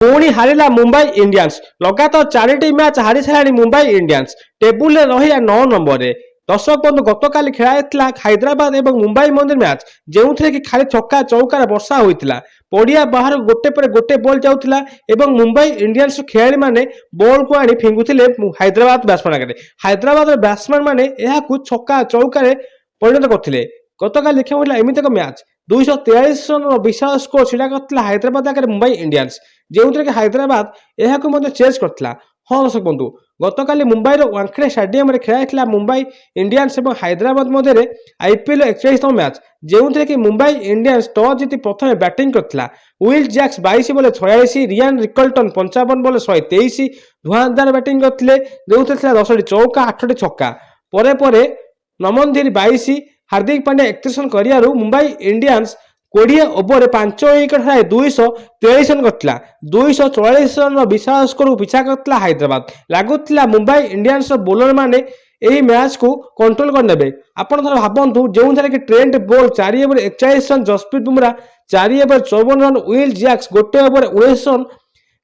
पुणी हारिला मुंबई इंडियंस लगातार 4टी मैच हारी सारा मुंबई इंडियंस टेबुल में रहा 9 नंबर में। दर्शक बंधु गतकाली खेला हैदराबाद और मुंबई मंदिर मैच जो कि खाली छक्का चौकार वर्षा होता पड़िया बाहर गोटे पर गोटे बॉल जाऊला और मुंबई इंडियंस खेलाड़ी मैंने बॉल को आनी फिंगुले हैदराबाद बैट्समैन आगे। हैदराबाद बैट्समैन मैंने छक्का चौकार परिणत करते। गतकाल देखा मिला एमती एक मैच 243 रन विशाल स्कोर छिड़ा करता हैदराबाद आगे मुंबई इंडियंस जो कि हैदराबाद यह चेज करता। हाँ दर्शक बंधु गतकाली मुंबईर वानखेड़े स्टाडियम खेला मुंबई इंडियंस और हैदराबाद मध्य आईपीएल 41तम मैच जो कि मुंबई इंडियंस टॉस जीति प्रथम बैटिंग करता। Will Jacks 22 ball 46, Ryan Rickelton 55 ball 123 Dhuandhar batting करते जो 10टी चौका 8टी छक्का पर नमन धीर 22, हार्दिक पांड्या 31 रन कर मुंबई इंडियंस 20 ओवर 5 विकेट हराई 243 रन करता। 244 रन विशाल स्कोर पिछा करता हैदराबाद। लगुला मुंबई इंडियंस बोलर माने यही मैच को कंट्रोल करने। आपड़ भावतु जो कि Trent Boult 4 over 41 run, Jasprit Bumrah 4 over 54 run, Will Jacks 1 over 19 run,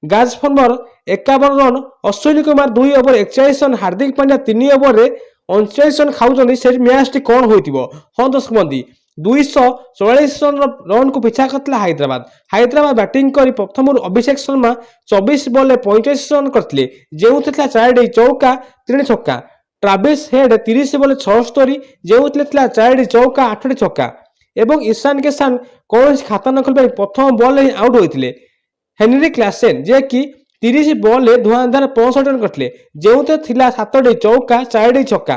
गाज फर्मर 51 run, Ashwani Kumar 2 over 41 run, Hardik Pandya 3 over 39 run खाऊँ से मैच टी कौन हो। हाँ दर्शक बंधु 244 रन को पिछा करता हैदराबाद। हैदराबाद बैटिंग कर प्रथम अभिषेक शर्मा 24 बॉल 45 रन करते जो 4टी चौका 3 छक्का। ट्राविस हेड 30 बॉल 76 जो 4टी चौका 8टी छक्का और ईशान किसान कौन खाता न खोल प्रथम बॉल ही आउट होते। हेनरी क्लासेन जे कि 30 बॉल धुआंधार 65 रन करते जो 7टी चौका 4टी छक्का।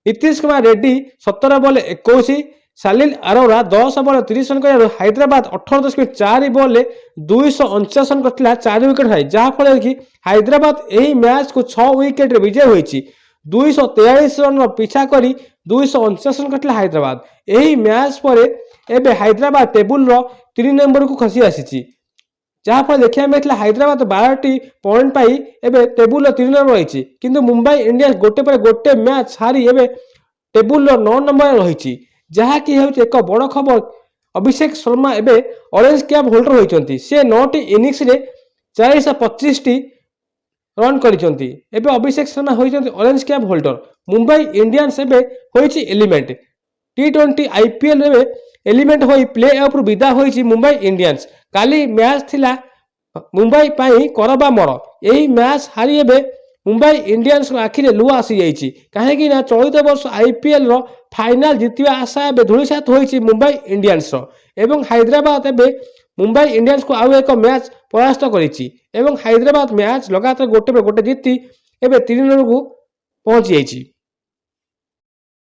Nitish Kumar Reddy 17 ball 21, Salil Arora 10 ball 30 run कर हैदराबाद 18.4 बॉल 249 रन करता 4 विकेट हाई जहाँफल कि हैदराबाद यही मैच को 6 विकेट विजय होती। 243 रन पिछा कर 249 रन करता हैदराबाद। यही मैच पर एबे हैदराबाद टेबुल 3 नंबर को खसी आसी जहाँफल देखा मिलता हैदराबाद 12टी पॉइंट पाई एबे टेबुल 3 नंबर रही किंतु मुंबई इंडियंस गोटे पर गोटे मैच हारी एबे टेबुल 9 नंबर रही जहाँकि एक बड़ खबर। अभिषेक शर्मा एबे ऑरेंज कैप होल्डर होती से 9टी इनिंग्स रे 425 रन करते। अभिषेक शर्मा होती orange cap holder. Mumbai Indians होती एलिमेंट T20 आईपीएल एलिमेंट हो प्ले ऑफ विदा होती मुंबई इंडियंस। काली मैच थिला मुंबई पाई करबा मर यही मैच हारी एबे मुंबई इंडियंस आखिरे लुह आसी जाइए कहीं चलित वर्ष आईपीएल फाइनाल जितवा आशा एवं धूलिसात होती मुंबई इंडियंस एवं हैदराबाद एवं मुंबई इंडियंस को आउ एक मैच परास्त करिछि एवं हैदराबाद मैच लगातार गोटे पर गोटे जीति एवं 3 रन को पहुंची जाइए।